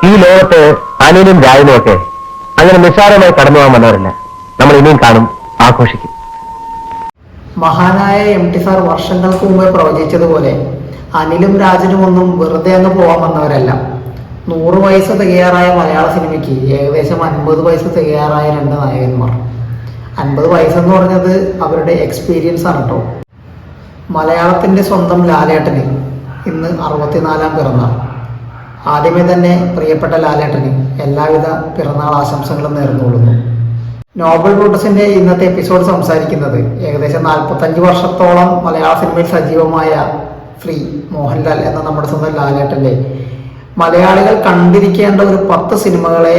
ഈ ലോകത്ത് അനിലും രാജനും ഒക്കെ അങ്ങനെ നിസ്സാരമായി കടന്നു പോകാൻ വന്നവരല്ല. നമ്മൾ ഇനിയും കാണും, ആഘോഷിക്കും. മഹാനായ എം ടി സാർ വർഷങ്ങൾക്ക് മുമ്പ് പ്രവചിച്ചതുപോലെ അനിലും രാജനും ഒന്നും വെറുതെ അങ്ങ് പോകാൻ വന്നവരല്ല. 100 വയസ്സ് തികയാറായ മലയാള സിനിമയ്ക്ക് ഏകദേശം 50 വയസ്സ് തികയാറായ 2 നായകന്മാർ. 50 വയസ്സെന്ന് പറഞ്ഞത് അവരുടെ എക്സ്പീരിയൻസ് ആണ് കേട്ടോ. മലയാളത്തിൻ്റെ സ്വന്തം ലാലേട്ടന് ഇന്ന് 64-ാം പിറന്നാൾ. ആദ്യമേ തന്നെ പ്രിയപ്പെട്ട ലാലേട്ടന് എല്ലാവിധ പിറന്നാൾ ആശംസകളും നേർന്നുകൊള്ളുന്നു. നോബൽ ബ്രൂട്ടസിന്റെ ഇന്നത്തെ എപ്പിസോഡ് സംസാരിക്കുന്നത് ഏകദേശം 45 വർഷത്തോളം മലയാള സിനിമയിൽ സജീവമായ ശ്രീ മോഹൻലാൽ എന്ന നമ്മുടെ സ്വന്തം ലാലേട്ടന്റെ മലയാളികൾ കണ്ടിരിക്കേണ്ട ഒരു 10 സിനിമകളെ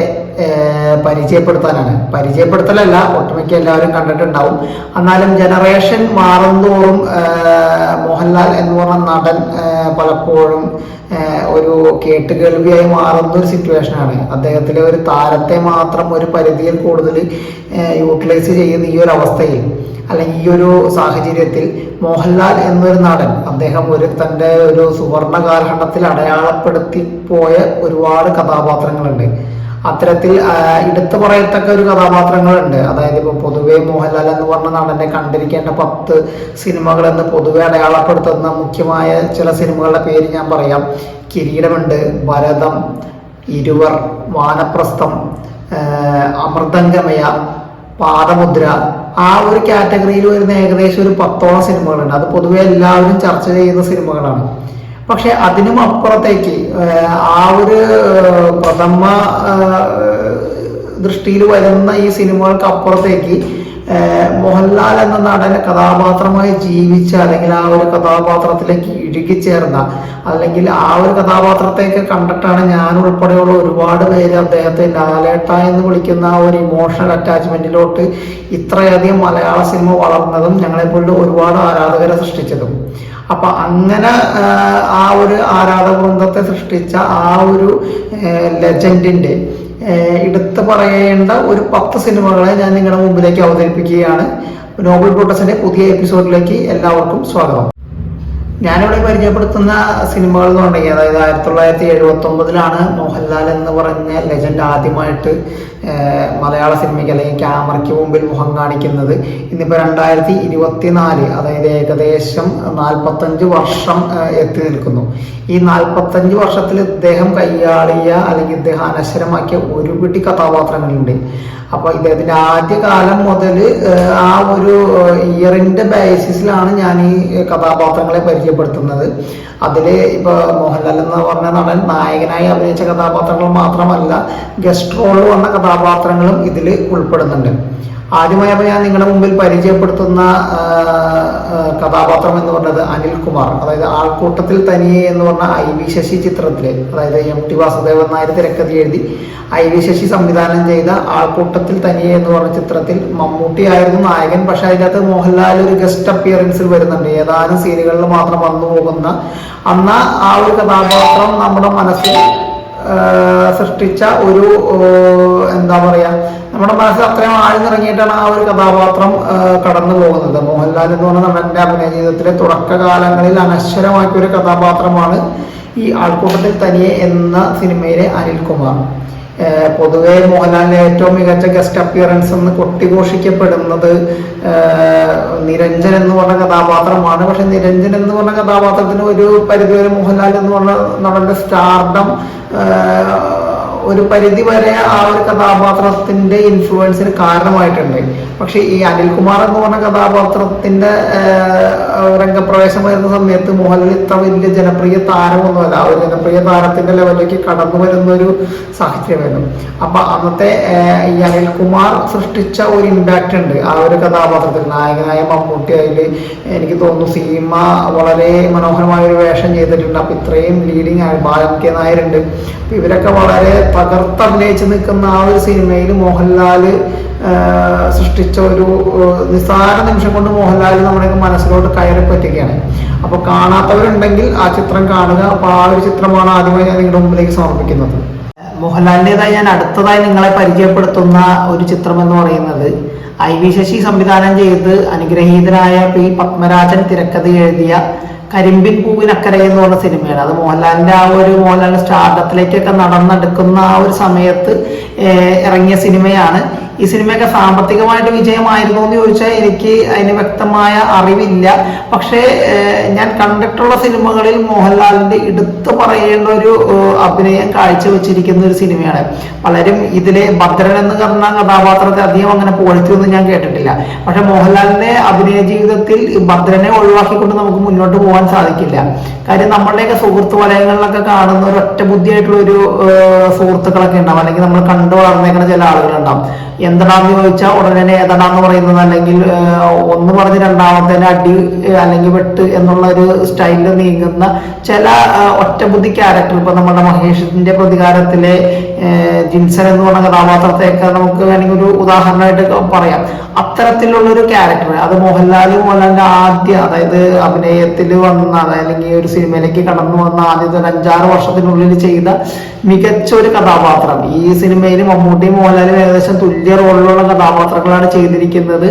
പരിചയപ്പെടുത്താനാണ്. പരിചയപ്പെടുത്തലല്ല, ഒട്ടുമിക്ക എല്ലാവരും കണ്ടിട്ടുണ്ടാവും. എന്നാലും ജനറേഷൻ മാറുന്തോറും മോഹൻലാൽ എന്ന് പറഞ്ഞ നടൻ പലപ്പോഴും ഒരു കേട്ടുകേൾവിയായി മാറുന്ന ഒരു സിറ്റുവേഷനാണ്. അദ്ദേഹത്തിലെ ഒരു താരത്തെ മാത്രം ഒരു പരിധിയിൽ കൂടുതൽ യൂട്ടിലൈസ് ചെയ്യുന്ന ഈ ഒരു അവസ്ഥയിൽ അല്ലെങ്കിൽ ഈ ഒരു സാഹചര്യത്തിൽ മോഹൻലാൽ എന്നൊരു നടൻ അദ്ദേഹം തൻ്റെ ഒരു സുവർണ കാലഘട്ടത്തിൽ അടയാളപ്പെടുത്തി പോയ ഒരുപാട് കഥാപാത്രങ്ങളുണ്ട്. അത്തരത്തിൽ എടുത്തു പറയത്തക്ക ഒരു കഥാപാത്രങ്ങളുണ്ട്. അതായത് ഇപ്പോൾ പൊതുവെ മോഹൻലാൽ എന്ന് പറഞ്ഞ നടനെ കണ്ടിരിക്കേണ്ട 10 സിനിമകൾ എന്ന് പൊതുവെ അടയാളപ്പെടുത്തുന്ന മുഖ്യമായ ചില സിനിമകളുടെ പേര് ഞാൻ പറയാം. കിരീടമുണ്ട്, ഭരതം, ഇരുവർ, വാനപ്രസ്ഥം, അമൃതംഗമയ, പാദമുദ്ര, ആ ഒരു കാറ്റഗറിയിൽ വരുന്ന ഏകദേശം ഒരു 10ഓളം സിനിമകളുണ്ട്. അത് പൊതുവെ എല്ലാവരും ചർച്ച ചെയ്യുന്ന സിനിമകളാണ്. പക്ഷെ അതിനും അപ്പുറത്തേക്ക് ആ ഒരു പ്രഥമ ദൃഷ്ടിയിൽ വരുന്ന ഈ സിനിമകൾക്ക് അപ്പുറത്തേക്ക് മോഹൻലാൽ എന്ന നടനെ കഥാപാത്രമായി ജീവിച്ച അല്ലെങ്കിൽ ആ ഒരു കഥാപാത്രത്തിലേക്ക് ഇഴുകിച്ചേർന്ന അല്ലെങ്കിൽ ആ ഒരു കഥാപാത്രത്തെയൊക്കെ കണ്ടിട്ടാണ് ഞാൻ ഉൾപ്പെടെയുള്ള ഒരുപാട് പേര് അദ്ദേഹത്തെ ലാലേട്ട എന്ന് വിളിക്കുന്ന ആ ഒരു ഇമോഷണൽ അറ്റാച്ച്മെന്റിലോട്ട് ഇത്രയധികം മലയാള സിനിമ വളർന്നതും ഞങ്ങളെപ്പോലുള്ള ഒരുപാട് ആരാധകരെ സൃഷ്ടിച്ചതും. അപ്പൊ അങ്ങനെ ആ ഒരു ആരാധക വൃന്ദത്തെ സൃഷ്ടിച്ച ആ ഒരു ലെജൻഡിന്റെ എടുത്തു പറയേണ്ട ഒരു 10 സിനിമകളെ ഞാൻ നിങ്ങളുടെ മുമ്പിലേക്ക് അവതരിപ്പിക്കുകയാണ്. നോബൽ ബ്രൂട്ടസിന്റെ പുതിയ എപ്പിസോഡിലേക്ക് എല്ലാവർക്കും സ്വാഗതം. ഞാനിവിടെ പരിചയപ്പെടുത്തുന്ന സിനിമകൾ എന്ന് പറഞ്ഞെങ്കിൽ അതായത് 1979 മോഹൻലാൽ എന്ന് പറഞ്ഞ ലെജൻഡ് ആദ്യമായിട്ട് മലയാള സിനിമയ്ക്ക് അല്ലെങ്കിൽ ക്യാമറയ്ക്ക് മുമ്പിൽ മുഖം കാണിക്കുന്നത്. ഇന്നിപ്പോൾ 2024, അതായത് ഏകദേശം 45 വർഷം എത്തി നിൽക്കുന്നു. ഈ 45 വർഷത്തിൽ ഇദ്ദേഹം കൈയാളിയ അല്ലെങ്കിൽ ഇദ്ദേഹം അനശ്വരമാക്കിയ ഒരു പിടി കഥാപാത്രങ്ങളുണ്ട്. അപ്പോൾ ഇദ്ദേഹത്തിന്റെ ആദ്യകാലം മുതൽ ആ ഒരു ഇയറിന്റെ ബേസിസിലാണ് ഞാൻ ഈ കഥാപാത്രങ്ങളെ പരിചയപ്പെടുത്തുന്നത്. അതില് ഇപ്പൊ മോഹൻലാൽ എന്ന് പറഞ്ഞ നടൻ നായകനായി അഭിനയിച്ച കഥാപാത്രങ്ങൾ മാത്രമല്ല, ഗസ്റ്റ് റോളിൽ വന്ന കഥാപാത്രങ്ങളും ഇതിൽ ഉൾപ്പെടുന്നുണ്ട്. ആദ്യമായി ഞാൻ നിങ്ങളുടെ മുമ്പിൽ പരിചയപ്പെടുത്തുന്ന കഥാപാത്രം എന്ന് പറഞ്ഞത് അനിൽകുമാർ, അതായത് ആൾക്കൂട്ടത്തിൽ തനിയെ എന്ന് പറഞ്ഞ IV ശശി ചിത്രത്തിലെ, അതായത് MT വാസുദേവൻ നായർ തിരക്കഥ എഴുതി IV ശശി സംവിധാനം ചെയ്ത ആൾക്കൂട്ടത്തിൽ തനിയെ എന്ന് പറഞ്ഞ ചിത്രത്തിൽ മമ്മൂട്ടി ആയിരുന്നു നായകൻ. പക്ഷെ അതിനകത്ത് മോഹൻലാൽ ഒരു ഗസ്റ്റ് അപ്പിയറൻസിൽ വരുന്നുണ്ട്. ഏതാനും സീനുകളിൽ മാത്രം വന്നു പോകുന്ന ആ ഒരു കഥാപാത്രം നമ്മുടെ മനസ്സിൽ സൃഷ്ടിച്ച ഒരു എന്താ പറയാ, നമ്മുടെ മനസ്സിൽ അത്രയും ആഴ്ന്നിറങ്ങിയിട്ടാണ് ആ ഒരു കഥാപാത്രം കടന്നു പോകുന്നത്. മോഹൻലാൽ എന്ന് പറഞ്ഞ നടന്റെ അഭിനയ ജീവിതത്തിലെ തുടക്കകാലങ്ങളിൽ അനശ്വരമാക്കിയ ഒരു കഥാപാത്രമാണ് ഈ ആൾക്കൂട്ടത്തിൽ തനിയെ എന്ന സിനിമയിലെ അനിൽകുമാർ. പൊതുവെ മോഹൻലാലിന്റെ ഏറ്റവും മികച്ച ഗസ്റ്റ് അപ്പിയറൻസ് എന്ന് കൊട്ടിഘോഷിക്കപ്പെടുന്നത് നിരഞ്ജൻ എന്ന് പറഞ്ഞ കഥാപാത്രമാണ്. പക്ഷെ നിരഞ്ജൻ എന്ന് പറഞ്ഞ കഥാപാത്രത്തിന് ഒരു പരിധിവരെ മോഹൻലാൽ എന്ന് പറഞ്ഞ നടന്റെ സ്റ്റാർഡം ഒരു പരിധി വരെ ആ ഒരു കഥാപാത്രത്തിന്റെ ഇൻഫ്ലുവൻസിന് കാരണമായിട്ടുണ്ട്. പക്ഷെ ഈ അനിൽകുമാർ എന്ന് പറഞ്ഞ കഥാപാത്രത്തിന്റെ രംഗപ്രവേശം വരുന്ന സമയത്ത് മോഹൻലാൽ ഇത്ര വലിയ ജനപ്രിയ താരമൊന്നുമല്ല. ആ ഒരു ജനപ്രിയ താരത്തിന്റെ ലെവലിലേക്ക് കടന്നു വരുന്ന ഒരു സാഹചര്യമായിരുന്നു. അപ്പൊ അന്നത്തെ ഈ അനിൽകുമാർ സൃഷ്ടിച്ച ഒരു ഇമ്പാക്റ്റ് ഉണ്ട് ആ ഒരു കഥാപാത്രത്തിൽ. നായകനായ മമ്മൂട്ടി അതിൽ എനിക്ക് തോന്നുന്നു സീമ വളരെ മനോഹരമായ ഒരു വേഷം ചെയ്തിട്ടുണ്ട്. അപ്പൊ ഇത്രയും ലീഡിങ് ആയി ബാലൻ കെ നായരുണ്ട്. ഇവരൊക്കെ വളരെ തകർത്ത് അഭിനയിച്ച് നിൽക്കുന്ന ആ ഒരു സിനിമയിൽ മോഹൻലാല് സൃഷ്ടിച്ച ഒരു നിസ്സാര നിമിഷം കൊണ്ട് മോഹൻലാൽ നമ്മുടെ മനസ്സിലോട്ട് കയറി പറ്റുകയാണ്. അപ്പൊ കാണാത്തവരുണ്ടെങ്കിൽ ആ ചിത്രം കാണുക. അപ്പൊ ആ ഒരു ചിത്രമാണ് ആദ്യമായി ഞാൻ നിങ്ങളുടെ മുമ്പിലേക്ക് സമർപ്പിക്കുന്നത്. മോഹൻലാലിൻ്റെതായി ഞാൻ അടുത്തതായി നിങ്ങളെ പരിചയപ്പെടുത്തുന്ന ഒരു ചിത്രം എന്ന് പറയുന്നത് IV ശശി സംവിധാനം ചെയ്ത് അനുഗ്രഹീതനായ P പത്മരാജൻ തിരക്കഥ എഴുതിയ കരിമ്പിൻ പൂവിനക്കരെ എന്ന് പറഞ്ഞ സിനിമയാണ്. അത് മോഹൻലാലിന്റെ ആ ഒരു മോഹൻലാലിന്റെ സ്റ്റാർഡത്തിലേക്കൊക്കെ നടന്നെടുക്കുന്ന ആ ഒരു സമയത്ത് ഇറങ്ങിയ സിനിമയാണ്. ഈ സിനിമയൊക്കെ സാമ്പത്തികമായിട്ട് വിജയമായിരുന്നു എന്ന് ചോദിച്ചാൽ എനിക്ക് അതിന് വ്യക്തമായ അറിവില്ല. പക്ഷേ ഞാൻ കണ്ടിട്ടുള്ള സിനിമകളിൽ മോഹൻലാലിന്റെ എടുത്തു പറയേണ്ട ഒരു അഭിനയം കാഴ്ചവെച്ചിരിക്കുന്ന ഒരു സിനിമയാണ്. പലരും ഇതിലെ ഭദ്രൻ എന്ന് പറഞ്ഞ കഥാപാത്രത്തെ അധികം അങ്ങനെ പോഴ്ത്തിയൊന്നും ഞാൻ കേട്ടിട്ടില്ല. പക്ഷെ മോഹൻലാലിന്റെ അഭിനയ ജീവിതത്തിൽ ഭദ്രനെ ഒഴിവാക്കിക്കൊണ്ട് നമുക്ക് മുന്നോട്ട് പോകാൻ സാധിക്കില്ല. കാര്യം നമ്മളുടെയൊക്കെ സുഹൃത്ത് വലയങ്ങളിലൊക്കെ കാണുന്ന ഒരു ഒറ്റ ബുദ്ധിയായിട്ടുള്ള ഒരു സുഹൃത്തുക്കളൊക്കെ ഉണ്ടാവും, അല്ലെങ്കിൽ നമ്മൾ കണ്ടു വളർന്നേക്കുന്ന ചില ആളുകളുണ്ടാവും. എന്താണെന്ന് ചോദിച്ചാൽ ഉടനെ ഏതാണെന്ന് പറയുന്നത്, അല്ലെങ്കിൽ ഒന്ന് പറഞ്ഞ് രണ്ടാമത്തേനെ അടി അല്ലെങ്കിൽ വെട്ട് എന്നുള്ള ഒരു സ്റ്റൈലിൽ നീങ്ങുന്ന ചില ഒറ്റബുദ്ധി ക്യാരക്ടർ. ഇപ്പൊ നമ്മുടെ മഹേഷിന്റെ പ്രതികാരത്തിലെ ജിൻസൺ എന്ന് പറഞ്ഞ കഥാപാത്രത്തെയൊക്കെ നമുക്ക് വേണമെങ്കിൽ ഒരു ഉദാഹരണമായിട്ട് പറയാം. അത്തരത്തിലുള്ള ഒരു ക്യാരക്ടർ അത് മോഹൻലാലിന്റെ ആദ്യ, അതായത് അഭിനയത്തിൽ വന്ന, അല്ലെങ്കിൽ ഒരു സിനിമയിലേക്ക് കടന്നു വന്ന ആദ്യത്തെ 5-6 വർഷത്തിനുള്ളിൽ ചെയ്ത മികച്ച ഒരു കഥാപാത്രം. ഈ സിനിമയിൽ മമ്മൂട്ടിയും മോഹൻലാലും ഏകദേശം തുല്യ റോളിലുള്ള കഥാപാത്രങ്ങളാണ് ചെയ്തിരിക്കുന്നത്.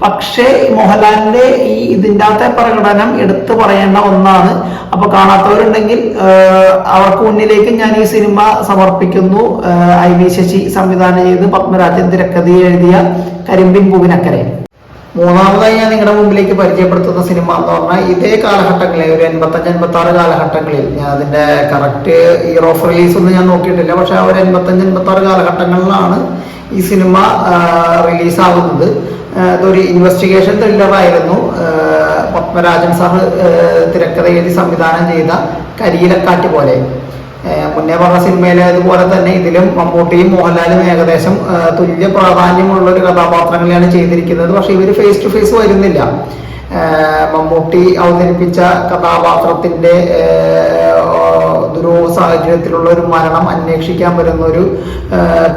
പക്ഷേ മോഹൻലാലിന്റെ ഈ ഇതിൻ്റെ അകത്തെ പ്രകടനം എടുത്തു പറയേണ്ട ഒന്നാണ്. അപ്പൊ കാണാത്തവരുണ്ടെങ്കിൽ അവർക്ക് മുന്നിലേക്ക് ഞാൻ ഈ സിനിമ സമർപ്പിക്കുന്നു. IV ശശി സംവിധാനം ചെയ്ത് പത്മരാജൻ തിരക്കഥ എഴുതിയ കരിമ്പിൻ പൂവിനക്കരെ. മൂന്നാമതായി ഞാൻ നിങ്ങളുടെ മുമ്പിലേക്ക് പരിചയപ്പെടുത്തുന്ന സിനിമ എന്ന് പറഞ്ഞാൽ ഇതേ കാലഘട്ടങ്ങളിൽ, ഒരു 85-86 കാലഘട്ടങ്ങളിൽ, ഞാൻ അതിന്റെ കറക്റ്റ് ഇയർ ഓഫ് റിലീസ് ഒന്നും ഞാൻ നോക്കിയിട്ടില്ല, പക്ഷെ ആ ഒരു 85-86 കാലഘട്ടങ്ങളിലാണ് ഈ സിനിമ റിലീസാവുന്നത്. ഇതൊരു ഇൻവെസ്റ്റിഗേഷൻ ത്രില്ലറായിരുന്നു. പത്മരാജൻ സാർ തിരക്കഥ എഴുതി സംവിധാനം ചെയ്ത കരിയിലക്കാറ്റ് പോലെ. മുന്നേ പറഞ്ഞ സിനിമയിലെ അതുപോലെ തന്നെ ഇതിലും മമ്മൂട്ടിയും മോഹൻലാലും ഏകദേശം തുല്യ പ്രാധാന്യമുള്ള ഒരു കഥാപാത്രങ്ങളെയാണ് ചെയ്തിരിക്കുന്നത്. പക്ഷെ ഇവർ ഫേസ് ടു ഫേസ് വരുന്നില്ല. മമ്മൂട്ടി അവതരിപ്പിച്ച കഥാപാത്രത്തിന്റെ ദുരൂഹ സാഹചര്യത്തിലുള്ള ഒരു മരണം അന്വേഷിക്കാൻ വരുന്ന ഒരു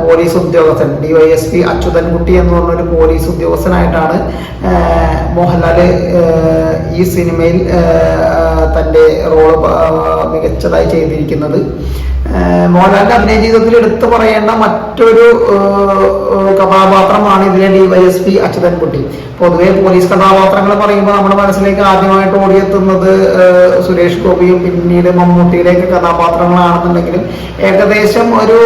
പോലീസ് ഉദ്യോഗസ്ഥൻ, DYSP അച്യുതൻകുട്ടി എന്ന് പറഞ്ഞൊരു പോലീസ് ഉദ്യോഗസ്ഥനായിട്ടാണ് മോഹൻലാല് ഈ സിനിമയിൽ തൻ്റെ റോള് മികച്ചതായി ചെയ്തിരിക്കുന്നത്. മോഹൻലാലിന്റെ അഭിനയ ജീവിതത്തിൽ എടുത്തു പറയേണ്ട മറ്റൊരു കഥാപാത്രമാണ് ഇതിലെ DYSP അച്യുതൻകുട്ടി. പൊതുവെ പോലീസ് കഥാപാത്രങ്ങൾ പറയുമ്പോൾ നമ്മുടെ മനസ്സിലേക്ക് ആദ്യമായിട്ട് ഓടിയെത്തുന്നത് സുരേഷ് ഗോപിയും പിന്നീട് മമ്മൂട്ടിയിലേക്ക് കഥാപാത്രങ്ങളാണെന്നുണ്ടെങ്കിലും ഏകദേശം ഒരു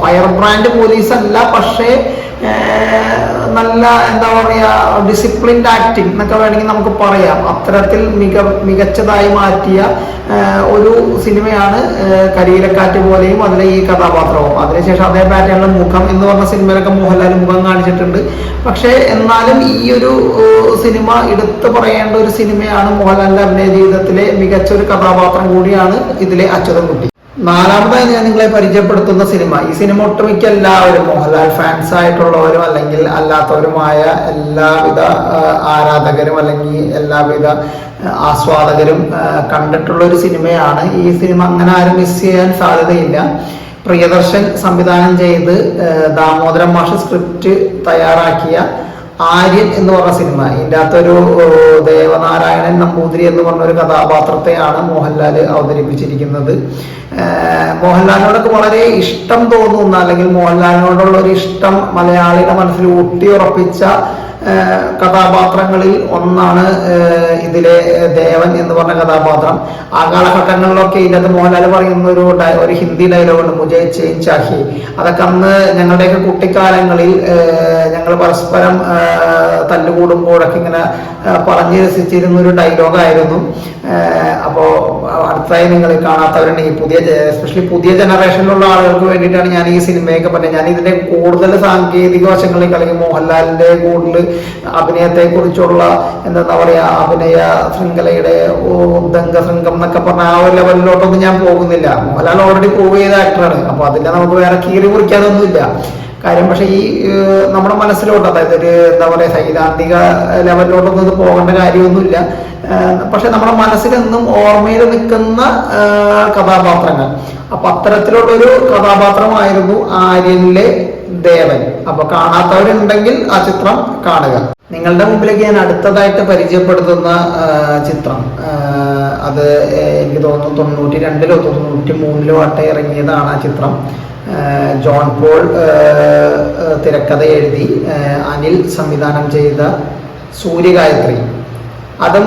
ഫയർ ബ്രാൻഡ് പോലീസ് അല്ല, പക്ഷേ നല്ല എന്താ പറയുക, ഡിസിപ്ലിൻഡ് ആക്ടിങ് എന്നൊക്കെ വേണമെങ്കിൽ നമുക്ക് പറയാം. അത്തരത്തിൽ മികച്ചതായി മാറ്റിയ ഒരു സിനിമയാണ് കരിയിലക്കാറ്റ് പോലെയും അതിലെ ഈ കഥാപാത്രവും. അതിനുശേഷം അതേ പാറ്റേണിലെ മുഖം എന്ന് പറഞ്ഞ സിനിമയിലൊക്കെ മോഹൻലാൽ മുഖം കാണിച്ചിട്ടുണ്ട്. പക്ഷേ എന്നാലും ഈ ഒരു സിനിമ എടുത്തു പറയേണ്ട ഒരു സിനിമയാണ്. മോഹൻലാലിന്റെ അഭിനയ ജീവിതത്തിലെ മികച്ച ഒരു കഥാപാത്രം കൂടിയാണ് ഇതിലെ അച്യുതൻകുട്ടി. നാലാമതായി ഞാൻ നിങ്ങളെ പരിചയപ്പെടുത്തുന്ന സിനിമ, ഈ സിനിമ ഒട്ടുമിക്ക എല്ലാവരും മോഹൻലാൽ ഫാൻസ് ആയിട്ടുള്ളവരും അല്ലെങ്കിൽ അല്ലാത്തവരുമായ എല്ലാവിധ ആരാധകരും അല്ലെങ്കിൽ എല്ലാവിധ ആസ്വാദകരും കണ്ടിട്ടുള്ള ഒരു സിനിമയാണ്. ഈ സിനിമ അങ്ങനെ ആരും മിസ് ചെയ്യാൻ സാധ്യതയില്ല. പ്രിയദർശൻ സംവിധാനം ചെയ്ത് ദാമോദരൻ മാഷ് സ്ക്രിപ്റ്റ് തയ്യാറാക്കിയ ആര്യൻ എന്ന് പറഞ്ഞ സിനിമ. ഇതിൻ്റെ അകത്തൊരു ദേവനാരായണൻ നമ്പൂതിരി എന്ന് പറഞ്ഞ ഒരു കഥാപാത്രത്തെയാണ് മോഹൻലാൽ അവതരിപ്പിച്ചിരിക്കുന്നത്. മോഹൻലാലിനോടൊക്കെ വളരെ ഇഷ്ടം തോന്നുന്ന, അല്ലെങ്കിൽ മോഹൻലാലിനോടുള്ള ഒരു ഇഷ്ടം മലയാളിയുടെ മനസ്സിൽ ഊട്ടിയുറപ്പിച്ച കഥാപാത്രങ്ങളിൽ ഒന്നാണ് ഇതിലെ ദേവൻ എന്ന് പറഞ്ഞ കഥാപാത്രം. ആ കാലഘട്ടങ്ങളിലൊക്കെ ഇതിനകത്ത് മോഹൻലാൽ പറയുന്ന ഒരു ഹിന്ദി ഡയലോഗുണ്ട്, മുജേ ചേൻ ചാഹി. അതൊക്കെ അന്ന് ഞങ്ങളുടെയൊക്കെ കുട്ടിക്കാലങ്ങളിൽ ഞങ്ങൾ പരസ്പരം തല്ലുകൂടുമ്പോഴൊക്കെ ഇങ്ങനെ പറഞ്ഞു രസിച്ചിരുന്ന ഒരു ഡയലോഗായിരുന്നു. അപ്പോൾ അടുത്തായി നിങ്ങൾ കാണാത്തവരുണ്ടെങ്കിൽ എസ്പെഷ്യലി പുതിയ ജനറേഷനിലുള്ള ആളുകൾക്ക് വേണ്ടിയിട്ടാണ് ഞാൻ ഈ സിനിമയൊക്കെ പറഞ്ഞത്. ഞാൻ ഇതിന്റെ കൂടുതൽ സാങ്കേതിക വശങ്ങളിലേക്ക്, അല്ലെങ്കിൽ മോഹൻലാലിന്റെ കൂടുതൽ അഭിനയത്തെ കുറിച്ചുള്ള എന്താ പറയാ, അഭിനയ ശൃംഖലയുടെ ദംഗശൃംഗം എന്നൊക്കെ പറഞ്ഞ ആ ഒരു ലെവലിലോട്ടൊന്നും ഞാൻ പോകുന്നില്ല. മോഹൻലാൽ ഓൾറെഡി പ്രൂവ് ചെയ്ത ആക്ടറാണ്. അപ്പൊ അതിനെ നമുക്ക് വേറെ കീറി കുറിക്കാതൊന്നുമില്ല കാര്യം. പക്ഷെ ഈ നമ്മുടെ മനസ്സിലോട്ട്, അതായത് ഒരു എന്താ പറയാ സൈദ്ധാന്തിക ലെവലിലോട്ടൊന്നും ഇത് പോകേണ്ട കാര്യമൊന്നുമില്ല. പക്ഷെ നമ്മുടെ മനസ്സിലെന്നും ഓർമ്മയിൽ നിൽക്കുന്ന കഥാപാത്രങ്ങൾ. അപ്പൊ അത്തരത്തിലുള്ളൊരു കഥാപാത്രമായിരുന്നു ആര്യനിലെ ദേവൻ. അപ്പൊ കാണാത്തവരുണ്ടെങ്കിൽ ആ ചിത്രം കാണുക. നിങ്ങളുടെ മുമ്പിലേക്ക് ഞാൻ അടുത്തതായിട്ട് പരിചയപ്പെടുത്തുന്ന ചിത്രം, അത് എനിക്ക് തോന്നുന്നു 92-ലോ 93-ലോ ആട്ടെ ഇറങ്ങിയതാണ് ആ ചിത്രം. ജോൺ പോൾ തിരക്കഥ എഴുതി അനിൽ സംവിധാനം ചെയ്ത സൂര്യഗായത്രി. അതും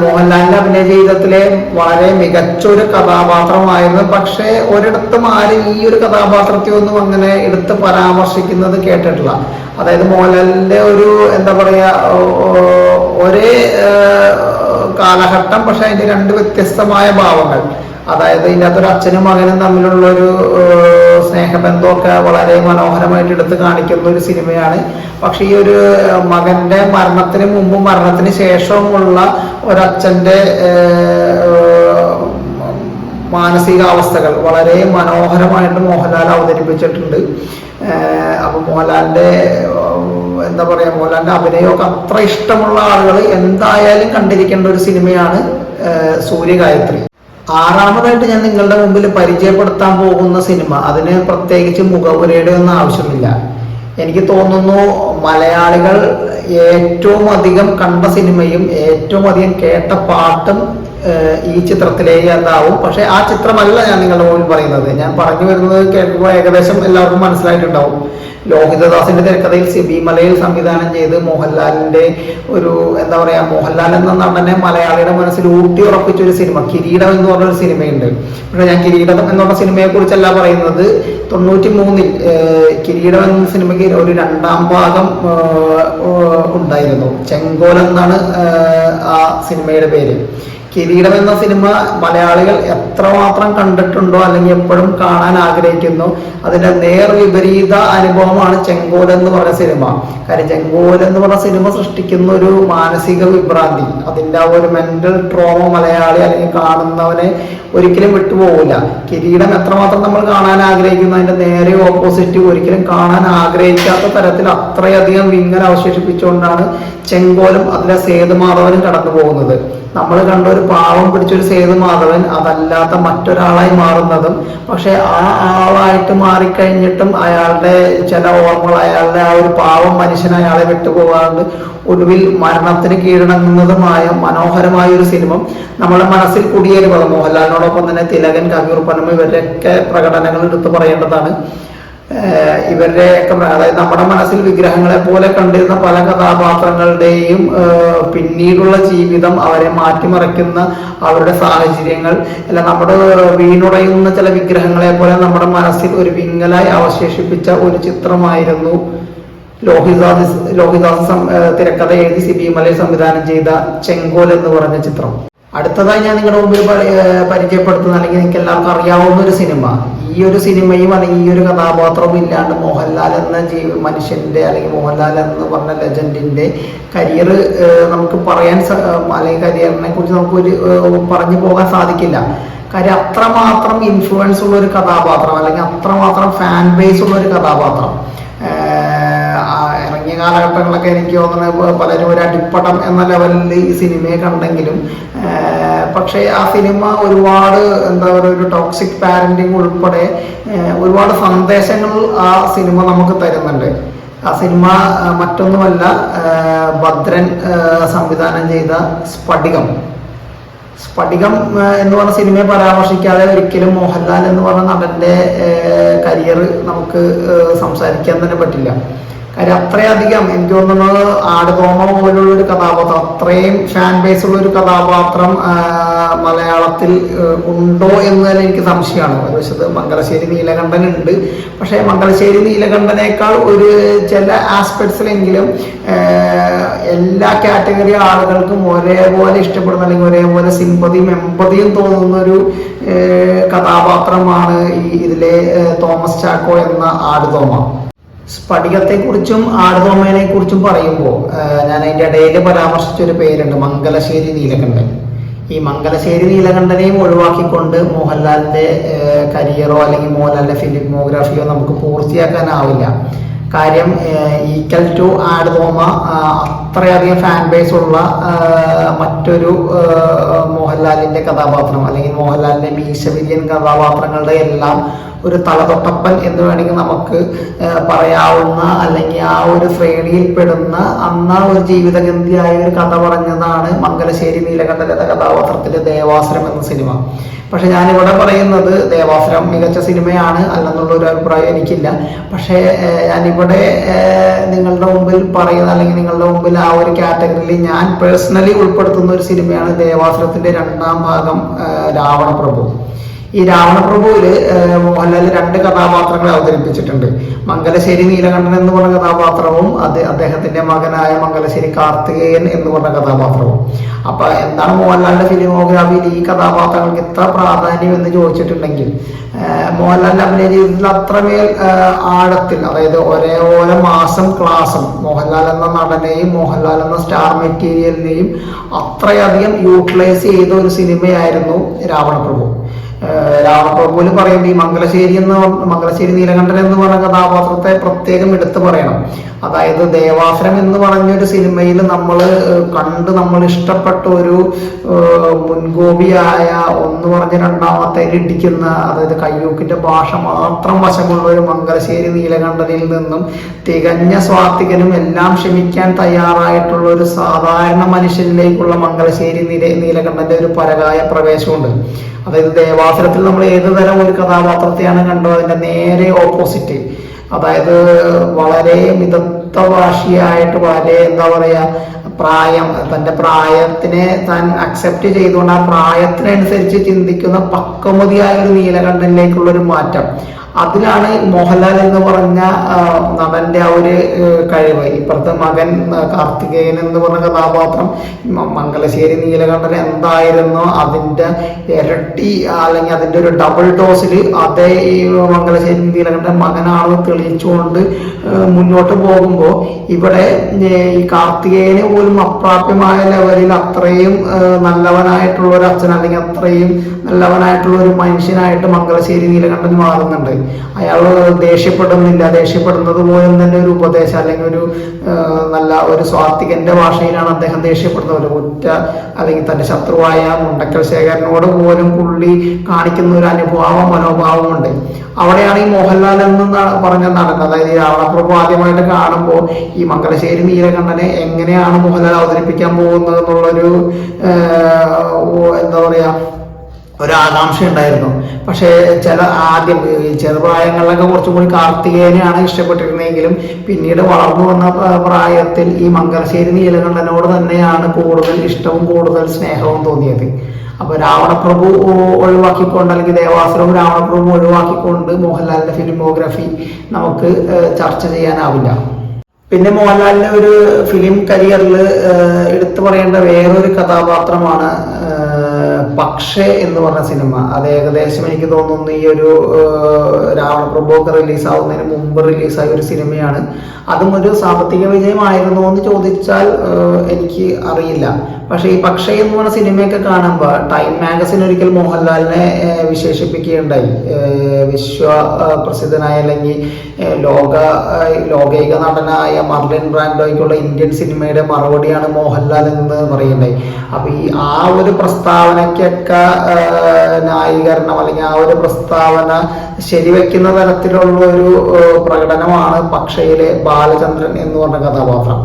മോഹൻലാലിന്റെ അഭിനയ ജീവിതത്തിലെ വളരെ മികച്ച ഒരു കഥാപാത്രമായിരുന്നു. പക്ഷേ ഒരിടത്തും ആരും ഈ ഒരു കഥാപാത്രത്തെ ഒന്നും അങ്ങനെ എടുത്ത് പരാമർശിക്കുന്നത് കേട്ടിട്ടില്ല. അതായത് മോഹൻലാലിന്റെ ഒരു എന്താ പറയാ ഒരേ കാലഘട്ടം, പക്ഷെ അതിന്റെ രണ്ട് വ്യത്യസ്തമായ ഭാവങ്ങൾ. അതായത് ഇതിനകത്തൊരു അച്ഛനും മകനും തമ്മിലുള്ള ഒരു സ്നേഹബന്ധമൊക്കെ വളരെ മനോഹരമായിട്ട് എടുത്ത് കാണിക്കുന്ന ഒരു സിനിമയാണ്. പക്ഷെ ഈ ഒരു മകന്റെ മരണത്തിന് മുമ്പും മരണത്തിന് ശേഷവുമുള്ള ഒരച്ഛന്റെ മാനസികാവസ്ഥകൾ വളരെ മനോഹരമായിട്ട് മോഹൻലാൽ അവതരിപ്പിച്ചിട്ടുണ്ട്. അപ്പൊ മോഹൻലാലിന്റെ എന്താ പറയാ, മോഹൻലാലിന്റെ അഭിനയമൊക്കെ അത്ര ഇഷ്ടമുള്ള ആളുകൾ എന്തായാലും കണ്ടിരിക്കേണ്ട ഒരു സിനിമയാണ് സൂര്യഗായത്രി. ആറാമതായിട്ട് ഞാൻ നിങ്ങളുടെ മുമ്പിൽ പരിചയപ്പെടുത്താൻ പോകുന്ന സിനിമ, അതിന് പ്രത്യേകിച്ച് മുഖവുരയുടെ ഒന്നും ആവശ്യമില്ല. എനിക്ക് തോന്നുന്നു മലയാളികൾ ഏറ്റവും അധികം കണ്ട സിനിമയും ഏറ്റവും അധികം കേട്ട പാട്ടും ഈ ചിത്രത്തിലേക്ക് എന്താവും. പക്ഷെ ആ ചിത്രമല്ല ഞാൻ നിങ്ങളുടെ മുമ്പിൽ പറയുന്നത്. ഞാൻ പറഞ്ഞു വരുന്നത് കേൾക്കുമ്പോൾ ഏകദേശം എല്ലാവർക്കും മനസ്സിലായിട്ടുണ്ടാവും. ലോഹിതദാസിന്റെ തിരക്കഥയിൽ സിബി മലയിൽ സംവിധാനം ചെയ്ത് മോഹൻലാലിന്റെ ഒരു എന്താ പറയാ, മോഹൻലാൽ എന്ന നടനെ മലയാളിയുടെ മനസ്സിൽ ഊട്ടി ഉറപ്പിച്ച ഒരു സിനിമ കിരീടം എന്ന് പറഞ്ഞൊരു സിനിമയുണ്ട്. പക്ഷെ ഞാൻ കിരീടം എന്നുള്ള സിനിമയെ കുറിച്ചല്ല പറയുന്നത്. 93 കിരീടം എന്ന സിനിമയ്ക്ക് ഒരു 2ാം ഭാഗം ഉണ്ടായിരുന്നു. ചെങ്കോൽ എന്നാണ് ആ സിനിമയുടെ പേര്. കിരീടം എന്ന സിനിമ മലയാളികൾ എത്രമാത്രം കണ്ടിട്ടുണ്ടോ അല്ലെങ്കിൽ എപ്പോഴും കാണാൻ ആഗ്രഹിക്കുന്നു, അതിന്റെ നേർ വിപരീത അനുഭവമാണ് ചെങ്കോൽ എന്ന് പറഞ്ഞ സിനിമ. കാര്യം ചെങ്കോൽ എന്ന് പറഞ്ഞ സിനിമ സൃഷ്ടിക്കുന്ന ഒരു മാനസിക വിഭ്രാന്തി, അതിന്റെ ആ ഒരു മെന്റൽ ട്രോമ മലയാളി അല്ലെങ്കിൽ കാണുന്നവനെ ഒരിക്കലും വിട്ടുപോകില്ല. കിരീടം എത്രമാത്രം നമ്മൾ കാണാൻ ആഗ്രഹിക്കുന്നു, അതിന്റെ നേരെ ഓപ്പോസിറ്റ് ഒരിക്കലും കാണാൻ ആഗ്രഹിക്കാത്ത തരത്തിൽ അത്രയധികം വിങ്ങൽ അവശേഷിപ്പിച്ചുകൊണ്ടാണ് ചെങ്കോലും അതിലെ സേതുമാധവനും കടന്നു പോകുന്നത്. നമ്മൾ കണ്ട ഒരു പാവം പിടിച്ചൊരു സേതുമാധവൻ അതല്ലാത്ത മറ്റൊരാളായി മാറുന്നതും, പക്ഷെ ആ ആളായിട്ട് മാറിക്കഴിഞ്ഞിട്ടും അയാളുടെ ചില ഓർമ്മകൾ, അയാളുടെ ആ ഒരു പാവം മനുഷ്യൻ അയാളെ വിട്ടുപോകാണ്ട് ഒടുവിൽ മരണത്തിന് കീഴടങ്ങുന്നതുമായ മനോഹരമായ ഒരു സിനിമ നമ്മുടെ മനസ്സിൽ കുടിയേറുന്നത്. മോഹൻലാലിനോടൊപ്പം തന്നെ തിലകൻ, കവിയൂർ പൊന്നമ്മ ഇവരുടെയൊക്കെ പ്രകടനങ്ങൾ എടുത്തു പറയേണ്ടതാണ്. ഇവരുടെയൊക്കെ അതായത് നമ്മുടെ മനസ്സിൽ വിഗ്രഹങ്ങളെ പോലെ കണ്ടിരുന്ന പല കഥാപാത്രങ്ങളുടെയും പിന്നീടുള്ള ജീവിതം, അവരെ മാറ്റിമറിക്കുന്ന അവരുടെ സാഹചര്യങ്ങൾ എല്ലാം നമ്മുടെ വീണുടയുന്ന ചില വിഗ്രഹങ്ങളെ പോലെ നമ്മുടെ മനസ്സിൽ ഒരു വിങ്ങലായി അവശേഷിപ്പിച്ച ഒരു ചിത്രമായിരുന്നു ലോഹിതദാസ് തിരക്കഥ എഴുതി സിബി മലയിൽ സംവിധാനം ചെയ്ത ചെങ്കോൽ എന്ന് പറഞ്ഞ ചിത്രം. അടുത്തതായി ഞാൻ നിങ്ങളുടെ മുമ്പിൽ പരിചയപ്പെടുത്തുന്ന, അല്ലെങ്കിൽ നിങ്ങൾക്ക് എല്ലാവർക്കും അറിയാവുന്ന ഒരു സിനിമ. ഈ ഒരു സിനിമയും അല്ലെങ്കിൽ ഈ ഒരു കഥാപാത്രവും ഇല്ലാണ്ട് മോഹൻലാൽ എന്ന മനുഷ്യന്റെ അല്ലെങ്കിൽ മോഹൻലാൽ എന്ന് പറഞ്ഞ ലെജൻഡിന്റെ കരിയർ നമുക്ക് പറയാൻ അല്ലെങ്കിൽ കരിയറിനെ കുറിച്ച് നമുക്ക് പറഞ്ഞു പോകാൻ സാധിക്കില്ല. കാര്യം അത്രമാത്രം ഇൻഫ്ലുവൻസ് ഉള്ള ഒരു കഥാപാത്രം, അല്ലെങ്കിൽ അത്രമാത്രം ഫാൻ ബേസ് ഉള്ള ഒരു കഥാപാത്രം. ഇറങ്ങിയ കാലഘട്ടങ്ങളൊക്കെ എനിക്ക് തോന്നുന്നത് പലരും ഒരു അടിപ്പടം എന്ന ലെവലിൽ ഈ സിനിമയെ കണ്ടെങ്കിലും, പക്ഷേ ആ സിനിമ ഒരുപാട് എന്താ പറയുക, ഒരു ടോക്സിക് പാരന്റിങ് ഉൾപ്പെടെ ഒരുപാട് സന്ദേശങ്ങൾ ആ സിനിമ നമുക്ക് തരുന്നുണ്ട്. ആ സിനിമ മറ്റൊന്നുമല്ല, ഭദ്രൻ സംവിധാനം ചെയ്ത സ്ഫടികം എന്ന് പറഞ്ഞ സിനിമയെ പരാമർശിക്കാതെ ഒരിക്കലും മോഹൻലാൽ എന്ന് പറഞ്ഞ നടന്റെ കരിയർ നമുക്ക് സംസാരിക്കാൻ തന്നെ പറ്റില്ല. കാര്യം അത്രയധികം എനിക്ക് തോന്നുന്നത് ആടുതോമ പോലുള്ള ഒരു കഥാപാത്രം, അത്രയും ഫാൻ ബേസ് ഉള്ള ഒരു കഥാപാത്രം മലയാളത്തിൽ ഉണ്ടോ എന്ന് തന്നെ എനിക്ക് സംശയമാണ്. ഒരു വശത്ത് മംഗലശ്ശേരി നീലകണ്ഠൻ ഉണ്ട്, പക്ഷേ മംഗലശ്ശേരി നീലകണ്ഠനേക്കാൾ ഒരു ചില ആസ്പെക്ട്സിലെങ്കിലും എല്ലാ കാറ്റഗറി ആളുകൾക്കും ഒരേപോലെ ഇഷ്ടപ്പെടുന്ന അല്ലെങ്കിൽ ഒരേപോലെ സിമ്പതിയും എമ്പതിയും തോന്നുന്ന ഒരു കഥാപാത്രമാണ് ഇതിലെ തോമസ് ചാക്കോ എന്ന ആടുതോമ. സ്ഫടികത്തെക്കുറിച്ചും ആടുതോമേനെ കുറിച്ചും പറയുമ്പോൾ ഞാൻ അതിൻ്റെ ഇടയിൽ പരാമർശിച്ചൊരു പേരുണ്ട്, മംഗലശ്ശേരി നീലകണ്ഠൻ. ഈ മംഗലശ്ശേരി നീലകണ്ഠനെയും ഒഴിവാക്കിക്കൊണ്ട് മോഹൻലാലിന്റെ കരിയറോ അല്ലെങ്കിൽ മോഹൻലാലിന്റെ ഫിലിമോഗ്രാഫിയോ നമുക്ക് പൂർത്തിയാക്കാനാവില്ല. കാര്യം ഈക്വൽ ടു ആടുതോമ അത്രയധികം ഫാൻ ബേസ് ഉള്ള മറ്റൊരു മോഹൻലാലിന്റെ കഥാപാത്രം അല്ലെങ്കിൽ മോഹൻലാലിന്റെ മീശ വിരിയൻ കഥാപാത്രങ്ങളുടെ എല്ലാം ഒരു തലതൊട്ടപ്പൻ എന്ന് വേണമെങ്കിൽ നമുക്ക് പറയാവുന്ന, അല്ലെങ്കിൽ ആ ഒരു ശ്രേണിയിൽ പെടുന്ന അന്ന് ഒരു ജീവിതഗന്ധിയായ ഒരു കഥ പറഞ്ഞതാണ് മംഗലശ്ശേരി നീലകണ്ഠൻ എന്ന കഥാപാത്രത്തിലെ ദേവാസുരം എന്ന സിനിമ. പക്ഷെ ഞാനിവിടെ പറയുന്നത് ദേവാസുരം മികച്ച സിനിമയാണ് അല്ലെന്നുള്ള ഒരു അഭിപ്രായം എനിക്കില്ല. പക്ഷേ ഞാനിവിടെ നിങ്ങളുടെ മുമ്പിൽ പറയുന്ന, അല്ലെങ്കിൽ നിങ്ങളുടെ മുമ്പിൽ ആ ഒരു കാറ്റഗറിയിൽ ഞാൻ പേഴ്സണലി ഉൾപ്പെടുത്തുന്ന ഒരു സിനിമയാണ് ദേവാസുരത്തിന്റെ 2ാം ഭാഗം രാവണപ്രഭു. ഈ രാവണപ്രഭുവില് മോഹൻലാൽ 2 കഥാപാത്രങ്ങളെ അവതരിപ്പിച്ചിട്ടുണ്ട്. മംഗലശ്ശേരി നീലകണ്ഠൻ എന്ന് പറഞ്ഞ കഥാപാത്രവും അദ്ദേഹത്തിന്റെ മകനായ മംഗലശ്ശേരി കാർത്തികേയൻ എന്ന് പറഞ്ഞ കഥാപാത്രവും. അപ്പൊ എന്താണ് മോഹൻലാലിന്റെ ഫിലിമോഗ്രാഫിയിൽ ഈ കഥാപാത്രങ്ങൾക്ക് ഇത്ര പ്രാധാന്യം എന്ന് ചോദിച്ചിട്ടുണ്ടെങ്കിൽ, മോഹൻലാലിന്റെ അഭിനയ ജീവിതത്തിൽ അത്രമേൽ ആഴത്തിൽ, അതായത് ഓരോ മാസം ക്ലാസും മോഹൻലാൽ എന്ന നടനെയും മോഹൻലാൽ എന്ന സ്റ്റാർ മെറ്റീരിയലിനെയും അത്രയധികം യൂട്ടിലൈസ് ചെയ്ത ഒരു സിനിമയായിരുന്നു രാവണപ്രഭു. രാവണപ്രഭുവിൽ പറയുമ്പോൾ ഈ മംഗലശ്ശേരി നീലകണ്ഠൻ എന്ന് പറഞ്ഞ കഥാപാത്രത്തെ പ്രത്യേകം എടുത്തു പറയണം. അതായത് ദേവാസുരം എന്ന് പറഞ്ഞൊരു സിനിമയിൽ നമ്മൾ ഇഷ്ടപ്പെട്ട ഒരു മുൻകോപിയായ, ഒന്ന് പറഞ്ഞ രണ്ടാമത്തെ ഇടിക്കുന്ന, അതായത് കയ്യൂക്കിന്റെ ഭാഷ മാത്രം വശമുള്ള ഒരു മംഗലശ്ശേരി നീലകണ്ഠനിൽ നിന്നും തികഞ്ഞ സ്വാത്വികനും എല്ലാം ക്ഷമിക്കാൻ തയ്യാറായിട്ടുള്ള ഒരു സാധാരണ മനുഷ്യനിലേക്കുള്ള മംഗലശ്ശേരി നീലകണ്ഠന്റെ ഒരു പരകായ പ്രവേശമുണ്ട്. അതായത് ദേവാസുരത്തിൽ നമ്മൾ ഏത് തരം ഒരു കഥാപാത്രത്തെയാണ് കണ്ടത്, അതിന്റെ നേരെ ഓപ്പോസിറ്റ്, അതായത് വളരെ മിതത്വഭാഷിയായിട്ട്, വളരെ എന്താ പറയാ, തന്റെ പ്രായത്തിനെ താൻ അക്സെപ്റ്റ് ചെയ്തുകൊണ്ട് ആ പ്രായത്തിനനുസരിച്ച് ചിന്തിക്കുന്ന പക്വമതിയായ ഒരു നീലകണ്ഠനിലേക്കുള്ള ഒരു മാറ്റം, അതിലാണ് മോഹൻലാൽ എന്ന് പറഞ്ഞ നടന്റെ ആ ഒരു കഴിവ്. ഇപ്പുറത്തെ മകൻ കാർത്തികേയൻ എന്ന് പറഞ്ഞ കഥാപാത്രം മംഗലശ്ശേരി നീലകണ്ഠൻ എന്തായിരുന്നോ അതിന്റെ ഇരട്ടി, അല്ലെങ്കിൽ അതിന്റെ ഒരു ഡബിൾ ഡോസിൽ അതേ ഈ മംഗലശ്ശേരി നീലകണ്ഠൻ മകനാണെന്ന് തെളിയിച്ചുകൊണ്ട് മുന്നോട്ട് പോകുമ്പോൾ, ഇവിടെ ഈ കാർത്തികേയന് പോലും അപ്രാപ്യമായ ലെവലിൽ അത്രയും നല്ലവനായിട്ടുള്ള ഒരു അച്ഛൻ, അല്ലെങ്കിൽ അത്രയും നല്ലവനായിട്ടുള്ള ഒരു മനുഷ്യനായിട്ട് മംഗലശ്ശേരി നീലകണ്ഠൻ മാറുന്നുണ്ട്. അയാൾ ദേഷ്യപ്പെടുന്നത് പോലും തന്നെ ഒരു ഉപദേശം, അല്ലെങ്കിൽ ഒരു നല്ല ഒരു സ്വാത്വികന്റെ ഭാഷയിലാണ് അദ്ദേഹം ദേഷ്യപ്പെടുന്നത്. ഒരു അല്ലെങ്കിൽ തന്റെ ശത്രുവായ മുണ്ടക്കൽ ശേഖരനോട് പോലും പുള്ളി കാണിക്കുന്ന ഒരു മനോഭാവമുണ്ട്. അവിടെയാണ് ഈ മോഹൻലാൽ എന്ന് പറഞ്ഞ നടൻ, അതായത് ഈ രാവണപ്രഭു ആദ്യമായിട്ട് കാണുമ്പോൾ ഈ മംഗലശ്ശേരി നീലകണ്ഠനെ എങ്ങനെയാണ് മോഹൻലാൽ അവതരിപ്പിക്കാൻ പോകുന്നത് എന്നുള്ളൊരു എന്താ പറയാ, ഒരു ആകാംക്ഷ ഉണ്ടായിരുന്നു. പക്ഷേ ആദ്യം ഈ ചെറുപ്രായങ്ങളിലൊക്കെ കുറച്ചും കൂടി കാർത്തികേയനെയാണ് ഇഷ്ടപ്പെട്ടിരുന്നെങ്കിലും പിന്നീട് വളർന്നു വന്ന പ്രായത്തിൽ ഈ മംഗലശ്ശേരി നീലകണ്ഠനോട് തന്നെയാണ് കൂടുതൽ ഇഷ്ടവും കൂടുതൽ സ്നേഹവും തോന്നിയത്. അപ്പൊ രാവണപ്രഭു ഒഴിവാക്കിക്കൊണ്ട്, അല്ലെങ്കിൽ ദേവാസുരവും രാവണപ്രഭു ഒഴിവാക്കിക്കൊണ്ട് മോഹൻലാലിന്റെ ഫിലിമോഗ്രാഫി നമുക്ക് ചർച്ച ചെയ്യാനാവില്ല. പിന്നെ മോഹൻലാലിന്റെ ഒരു ഫിലിം കരിയറിൽ എടുത്തു പറയേണ്ട വേറൊരു കഥാപാത്രമാണ് പക്ഷേ എന്ന് പറഞ്ഞ സിനിമ. അത് ഏകദേശം എനിക്ക് തോന്നുന്നു ഈ ഒരു രാവണപ്രഭു ഒക്കെ റിലീസാവുന്നതിന് മുമ്പ് റിലീസായ ഒരു സിനിമയാണ്. അതും ഒരു സാമ്പത്തിക വിജയമായിരുന്നു എന്ന് ചോദിച്ചാൽ എനിക്ക് അറിയില്ല. പക്ഷേ ഈ പക്ഷേ എന്ന് പറഞ്ഞ സിനിമയൊക്കെ കാണുമ്പോൾ ടൈം മാഗസിൻ ഒരിക്കൽ മോഹൻലാലിനെ വിശേഷിപ്പിക്കുകയുണ്ടായി. പ്രസിദ്ധനായ, അല്ലെങ്കിൽ ലോകൈക നടനായ മർലിൻ ബ്രാൻഡോയ്ക്കുള്ള ഇന്ത്യൻ സിനിമയുടെ മറുപടിയാണ് മോഹൻലാൽ എന്ന് പറയുണ്ടായി. അപ്പൊ ആ ഒരു പ്രസ്താവനയ്ക്കൊക്കെ ന്യായീകരണം, അല്ലെങ്കിൽ ആ ഒരു പ്രസ്താവന ശരിവെക്കുന്ന തരത്തിലുള്ള ഒരു പ്രകടനമാണ് പക്ഷയിലെ ബാലചന്ദ്രൻ എന്ന് പറഞ്ഞ കഥാപാത്രം.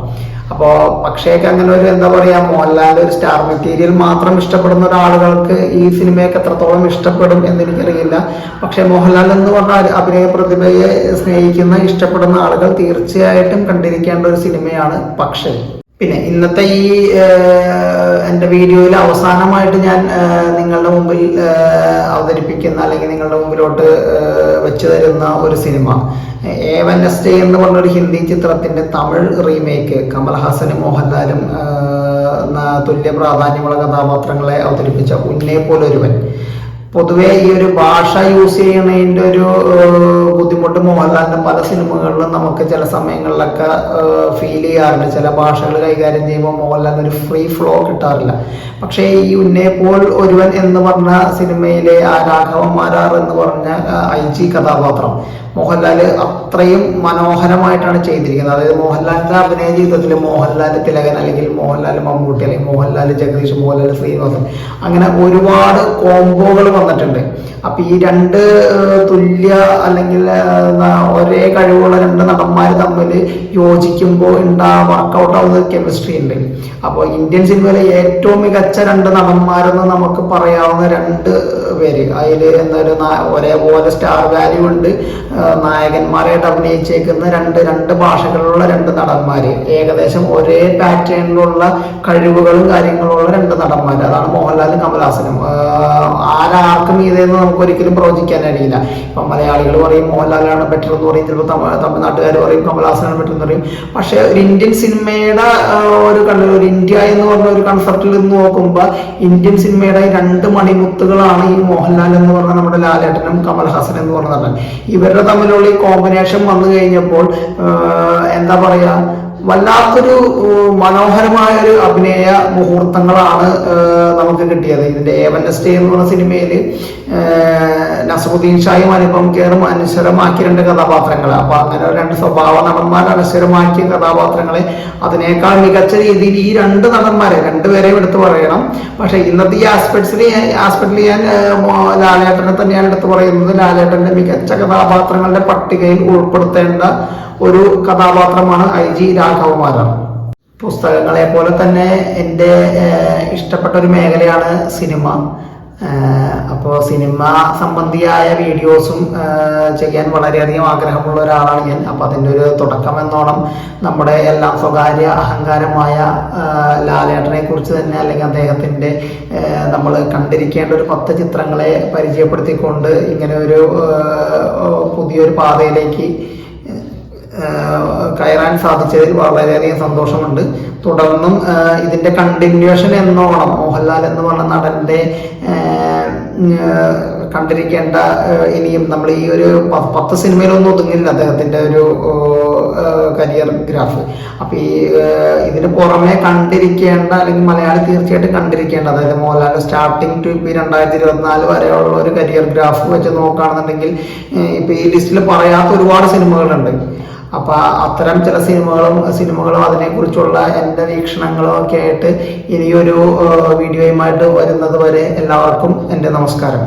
അപ്പോൾ പക്ഷേക്ക് അങ്ങനെ ഒരു എന്താ പറയാ, മോഹൻലാലിന്റെ ഒരു സ്റ്റാർ മെറ്റീരിയൽ മാത്രം ഇഷ്ടപ്പെടുന്ന ഒരാളുകൾക്ക് ഈ സിനിമയൊക്കെ എത്രത്തോളം ഇഷ്ടപ്പെടും എന്ന് എനിക്കറിയില്ല. പക്ഷെ മോഹൻലാൽ എന്ന് പറഞ്ഞ അഭിനയ പ്രതിഭയെ സ്നേഹിക്കുന്ന, ഇഷ്ടപ്പെടുന്ന ആളുകൾ തീർച്ചയായിട്ടും കണ്ടിരിക്കേണ്ട ഒരു സിനിമയാണ് പക്ഷേ. പിന്നെ ഇന്നത്തെ ഈ എൻ്റെ വീഡിയോയിൽ അവസാനമായിട്ട് ഞാൻ നിങ്ങളുടെ മുമ്പിൽ അവതരിപ്പിക്കുന്ന, അല്ലെങ്കിൽ നിങ്ങളുടെ മുമ്പിലോട്ട് വെച്ചു തരുന്ന ഒരു സിനിമ A1SJ എന്ന് പറഞ്ഞൊരു ഹിന്ദി ചിത്രത്തിന്റെ തമിഴ് റീമേക്ക്, കമൽഹാസനും മോഹൻലാലും തുല്യ പ്രാധാന്യമുള്ള കഥാപാത്രങ്ങളെ അവതരിപ്പിച്ച ഉന്നേ പോലൊരുവൻ. പൊതുവെ ഈ ഒരു ഭാഷ യൂസ് ചെയ്യുന്നതിൻ്റെ ഒരു ബുദ്ധിമുട്ട് മോഹൻലാലിന്റെ പല സിനിമകളിലും നമുക്ക് ചില സമയങ്ങളിലൊക്കെ ഫീൽ ചെയ്യാറുണ്ട്. ചില ഭാഷകൾ കൈകാര്യം ചെയ്യുമ്പോൾ മോഹൻലാലിന് ഒരു ഫ്രീ ഫ്ലോ കിട്ടാറില്ല. പക്ഷേ ഈ ഉന്നേ പോൽ ഒരുവൻ എന്ന് പറഞ്ഞ സിനിമയിലെ ആ രാഘവൻ മാരാർ എന്ന് പറഞ്ഞ IG കഥാപാത്രം മോഹൻലാൽ അത്രയും മനോഹരമായിട്ടാണ് ചെയ്തിരിക്കുന്നത്. അതായത് മോഹൻലാലിന്റെ അഭിനയ ജീവിതത്തിൽ മോഹൻലാൽ തിലകൻ, അല്ലെങ്കിൽ മോഹൻലാൽ മമ്മൂട്ടി, അല്ലെങ്കിൽ മോഹൻലാൽ ജഗദീഷ്, മോഹൻലാൽ ശ്രീനിവാസൻ, അങ്ങനെ ഒരുപാട് കോംബോകൾ വന്നിട്ടുണ്ട്. അപ്പൊ ഈ രണ്ട് തുല്യ അല്ലെങ്കിൽ ഒരേ കഴിവുള്ള രണ്ട് നടന്മാർ തമ്മിൽ യോജിക്കുമ്പോൾ വർക്കൗട്ട് ആവുന്ന കെമിസ്ട്രി ഉണ്ട്. അപ്പോൾ ഇന്ത്യൻ സിനിമയിലെ ഏറ്റവും മികച്ച രണ്ട് നടന്മാരെന്ന് നമുക്ക് പറയാവുന്ന രണ്ട് പേര്, അതിൽ എന്തായാലും ഒരേപോലെ സ്റ്റാർ വാല്യൂ ഉണ്ട്, നായകന്മാരായിട്ട് അഭിനയിച്ചേക്കുന്ന രണ്ട് ഭാഷകളിലുള്ള രണ്ട് നടന്മാർ, ഏകദേശം ഒരേ പാറ്റേണിലുള്ള കഴിവുകളും കാര്യങ്ങളുള്ള രണ്ട് നടന്മാർ, അതാണ് മോഹൻലാലും കമൽഹാസനും. ആരാർക്കും ഇതേന്ന് നമുക്ക് ഒരിക്കലും പ്രവചിക്കാൻ കഴിയില്ല. ഇപ്പം മലയാളികൾ പറയും മോഹൻലാലാണ് ബെറ്റർ എന്ന് പറയും, ചിലപ്പോൾ തമിഴ്നാട്ടുകാർ പറയും കമൽഹാസനാണ് ബെറ്റർ എന്ന് പറയും. പക്ഷെ ഒരു ഇന്ത്യൻ സിനിമയുടെ ഒരു ഇന്ത്യ എന്ന് പറഞ്ഞ ഒരു കൺസെപ്റ്റിൽ നിന്ന് നോക്കുമ്പോൾ ഇന്ത്യൻ സിനിമയുടെ രണ്ട് മണിമുത്തുകളാണ് ഈ മോഹൻലാൽ എന്ന് പറഞ്ഞ നമ്മുടെ ലാലേട്ടനും കമൽഹാസൻ എന്ന് പറഞ്ഞ നടൻ. ഇവരുടെ തമ്മിലുള്ള ഈ കോമ്പിനേഷൻ വന്നു കഴിഞ്ഞപ്പോൾ എന്താ പറയാ, വല്ലാത്തൊരു മനോഹരമായ ഒരു അഭിനയ മുഹൂർത്തങ്ങളാണ് നമുക്ക് കിട്ടിയത്. ഇതിന്റെ ഏവൻ എസ്റ്റേ എന്ന് പറഞ്ഞ സിനിമയിൽ നസറുദ്ദീൻ ഷായും അനുപം കെയറും അനുസരമാക്കിയ രണ്ട് കഥാപാത്രങ്ങൾ, അപ്പൊ അങ്ങനെ രണ്ട് സ്വഭാവ നടന്മാർ അനുസരമാക്കിയ കഥാപാത്രങ്ങളെ അതിനേക്കാൾ മികച്ച രീതിയിൽ ഈ രണ്ട് നടന്മാരെ രണ്ടുപേരെയും എടുത്തു പറയണം. പക്ഷെ ഇന്നത്തെ ഈ ആസ്പെക്ടിൽ ഞാൻ ലാലേട്ടനെ തന്നെയാണ് എടുത്തു പറയുന്നത്. ലാലേട്ടന്റെ മികച്ച കഥാപാത്രങ്ങളുടെ പട്ടികയിൽ ഉൾപ്പെടുത്തേണ്ട ഒരു കഥാപാത്രമാണ് IG രാഘവമാരാർ. പുസ്തകങ്ങളെ പോലെ തന്നെ എൻ്റെ ഇഷ്ടപ്പെട്ട ഒരു മേഖലയാണ് സിനിമ. അപ്പോൾ സിനിമ സംബന്ധിയായ വീഡിയോസും ചെയ്യാൻ വളരെയധികം ആഗ്രഹമുള്ള ഒരാളാണ് ഞാൻ. അപ്പോൾ അതിൻ്റെ ഒരു തുടക്കം എന്നോണം നമ്മുടെ എല്ലാം സ്വകാര്യ അഹങ്കാരമായ ലാലേട്ടനെ കുറിച്ച് തന്നെ, അല്ലെങ്കിൽ അദ്ദേഹത്തിൻ്റെ നമ്മൾ കണ്ടിരിക്കേണ്ട ഒരു 10 ചിത്രങ്ങളെ പരിചയപ്പെടുത്തിക്കൊണ്ട് ഇങ്ങനെ ഒരു പുതിയൊരു പാതയിലേക്ക് കയറാൻ സാധിച്ചതിൽ വളരെയധികം സന്തോഷമുണ്ട്. തുടർന്നും ഇതിന്റെ കണ്ടിന്യൂഷൻ എന്നോണം മോഹൻലാൽ എന്ന് പറഞ്ഞ നടന്റെ കണ്ടിരിക്കേണ്ട, ഇനിയും നമ്മൾ ഈ ഒരു 10 സിനിമയിലൊന്നും ഒതുങ്ങില്ല അദ്ദേഹത്തിന്റെ ഒരു കരിയർ ഗ്രാഫ്. അപ്പൊ ഈ ഇതിന് പുറമെ കണ്ടിരിക്കേണ്ട, അല്ലെങ്കിൽ മലയാളി തീർച്ചയായിട്ടും കണ്ടിരിക്കേണ്ട, അതായത് മോഹൻലാൽ സ്റ്റാർട്ടിങ് ടു 2024 വരെയുള്ള ഒരു കരിയർ ഗ്രാഫ് വെച്ച് നോക്കുകയാണെന്നുണ്ടെങ്കിൽ ഇപ്പൊ ഈ ലിസ്റ്റിൽ പറയാത്ത ഒരുപാട് സിനിമകളുണ്ട്. അപ്പൊ അത്തരം ചില സിനിമകളും അതിനെക്കുറിച്ചുള്ള എൻ്റെ വീക്ഷണങ്ങളും ഒക്കെ ആയിട്ട് ഇനിയൊരു വീഡിയോയുമായിട്ട് വരുന്നത് വരെ എല്ലാവർക്കും എൻ്റെ നമസ്കാരം.